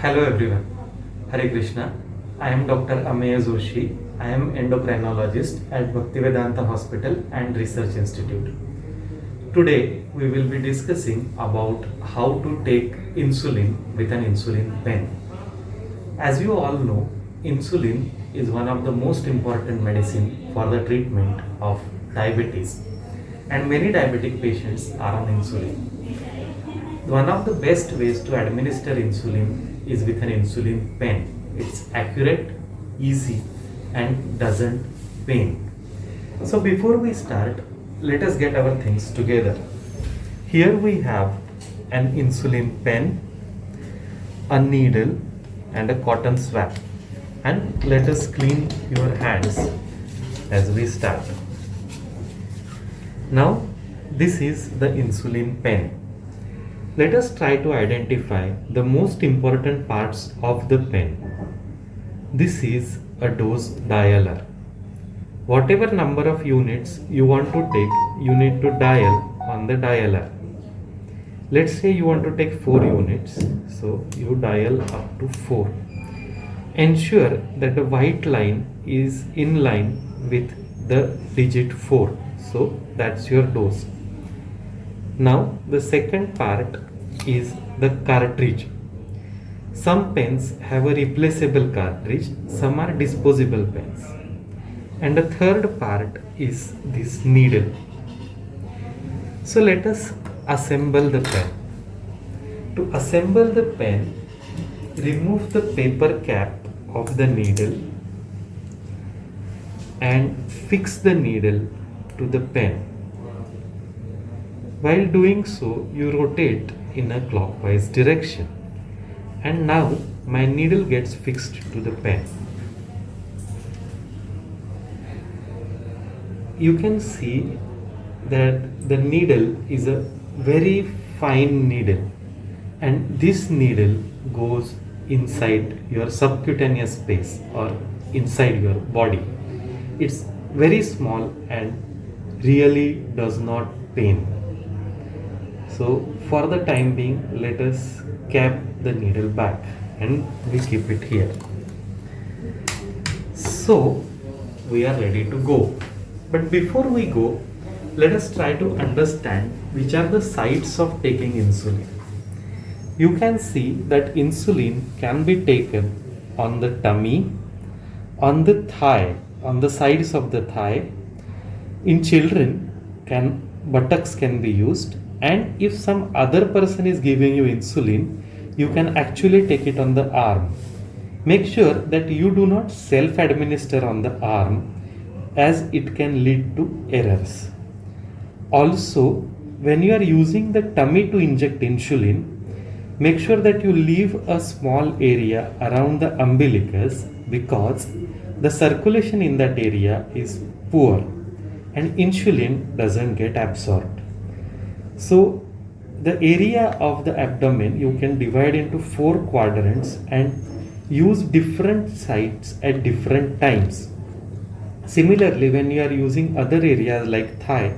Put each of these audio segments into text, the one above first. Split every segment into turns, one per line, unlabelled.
Hello everyone. Hare Krishna. I am Dr. Ameya Joshi. I am endocrinologist at Bhaktivedanta Hospital and Research Institute. Today we will be discussing about how to take insulin with an insulin pen. As you all know, insulin is one of the most important medicine for the treatment of diabetes, and many diabetic patients are on insulin. One of the best ways to administer insulin is with an insulin pen. It's accurate, easy, and doesn't pain. So before we start, let us get our things together. Here we have an insulin pen, a needle, and a cotton swab. And let us clean your hands as we start. Now, this is the insulin pen. Let us try to identify the most important parts of the pen. This is a dose dialer. Whatever number of units you want to take, you need to dial on the dialer. Let's say you want to take 4 units, so you dial up to 4. Ensure that the white line is in line with the digit 4, so that's your dose. Now the second part is the cartridge. Some pens have a replaceable cartridge, some are disposable pens. And the third part is this needle. So let us assemble the pen. To assemble the pen, remove the paper cap of the needle and fix the needle to the pen. While doing so, you rotate in a clockwise direction. And now my needle gets fixed to the pen. You can see that the needle is a very fine needle, and this needle goes inside your subcutaneous space or inside your body. It's very small and really does not pain. So for the time being, let us cap the needle back and we keep it here. So we are ready to go. But before we go, let us try to understand which are the sites of taking insulin. You can see that insulin can be taken on the tummy, on the thigh, on the sides of the thigh. In children, buttocks can be used. And if some other person is giving you insulin, you can actually take it on the arm. Make sure that you do not self-administer on the arm, as it can lead to errors. Also, when you are using the tummy to inject insulin, make sure that you leave a small area around the umbilicus, because the circulation in that area is poor and insulin doesn't get absorbed. So the area of the abdomen you can divide into 4 quadrants and use different sites at different times. Similarly, when you are using other areas like thigh,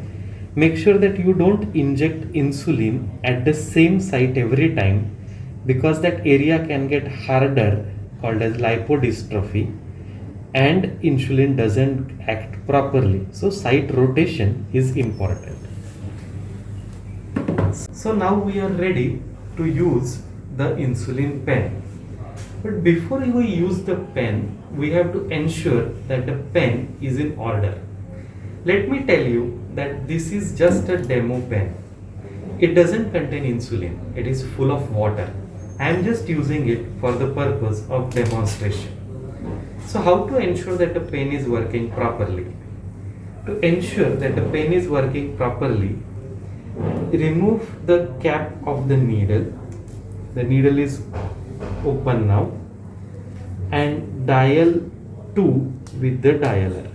make sure that you don't inject insulin at the same site every time, because that area can get harder, called as lipodystrophy, and insulin doesn't act properly. So site rotation is important. So now we are ready to use the insulin pen. But before we use the pen, we have to ensure that the pen is in order. Let me tell you that this is just a demo pen. It doesn't contain insulin. It is full of water. I am just using it for the purpose of demonstration. So how to ensure that the pen is working properly? To ensure that the pen is working properly, remove the cap of the needle. The needle is open now, and dial 2 with the dialer.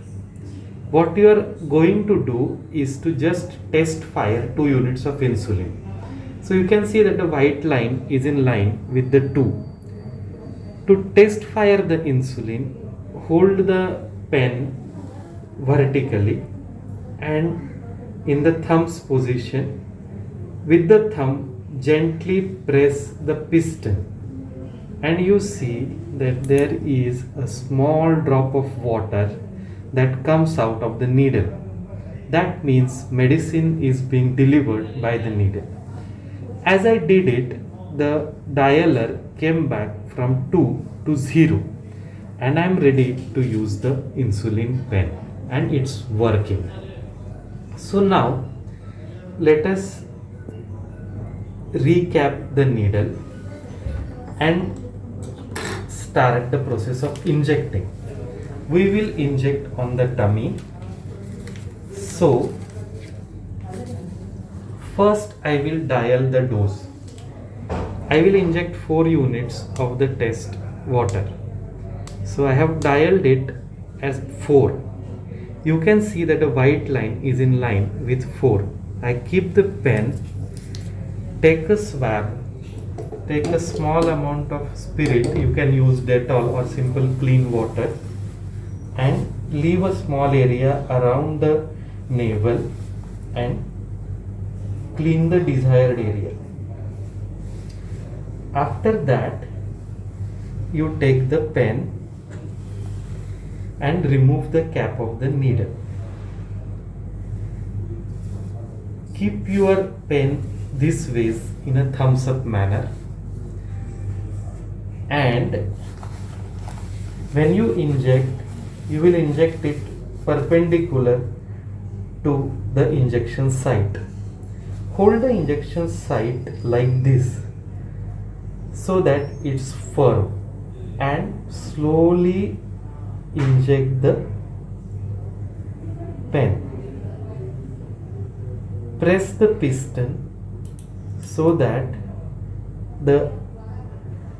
What you are going to do is to just test fire 2 units of insulin. So you can see that the white line is in line with the 2. To test fire the insulin, hold the pen vertically and in the thumb's position. With the thumb, gently press the piston and you see that there is a small drop of water that comes out of the needle. That means medicine is being delivered by the needle. As I did it, the dialer came back from 2 to 0, and I'm ready to use the insulin pen, and it's working. So now let us recap the needle and start the process of injecting. We will inject on the tummy. So first I will dial the dose. I will inject 4 units of the test water. So I have dialed it as 4. You can see that a white line is in line with 4. I keep the pen, take a swab, take a small amount of spirit, you can use Dettol or simple clean water, and leave a small area around the navel and clean the desired area. After that, you take the pen and remove the cap of the needle. Keep your pen this way in a thumbs up manner, and when you inject, you will inject it perpendicular to the injection site. Hold the injection site like this so that it's firm, and slowly inject the pen. Press the piston so that the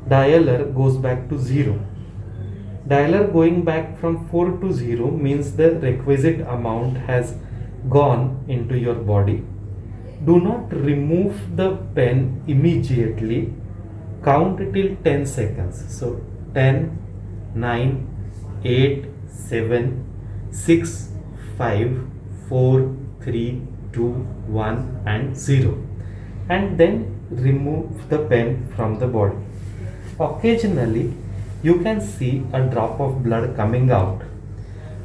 dialer goes back to 0. Dialer going back from 4 to 0 means the requisite amount has gone into your body. Do not remove the pen immediately. Count till 10 seconds. So 10, 9, 8, 7, 6, 5, 4, 3, 2, 1 and 0. And then remove the pen from the body. Occasionally, you can see a drop of blood coming out.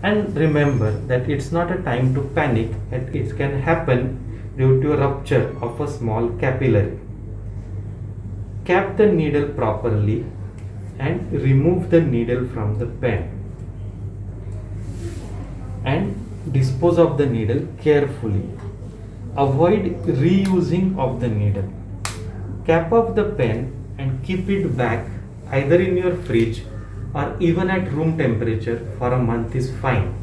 And remember that it's not a time to panic, and it can happen due to a rupture of a small capillary. Cap the needle properly and remove the needle from the pen. And dispose of the needle carefully. Avoid reusing of the needle. Cap off the pen and keep it back either in your fridge or even at room temperature for a month is fine.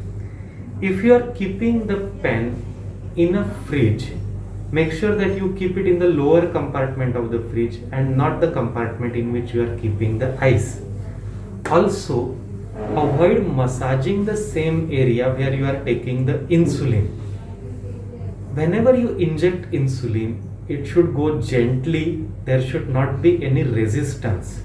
If you are keeping the pen in a fridge, make sure that you keep it in the lower compartment of the fridge and not the compartment in which you are keeping the ice. Also, avoid massaging the same area where you are taking the insulin. Whenever you inject insulin, it should go gently. There should not be any resistance.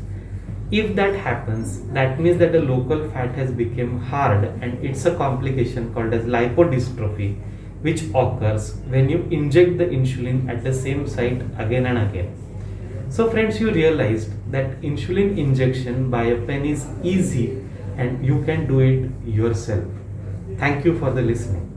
If that happens, that means that the local fat has become hard, and it's a complication called as lipodystrophy, which occurs when you inject the insulin at the same site again and again. So friends, you realized that insulin injection by a pen is easy and you can do it yourself. Thank you for the listening.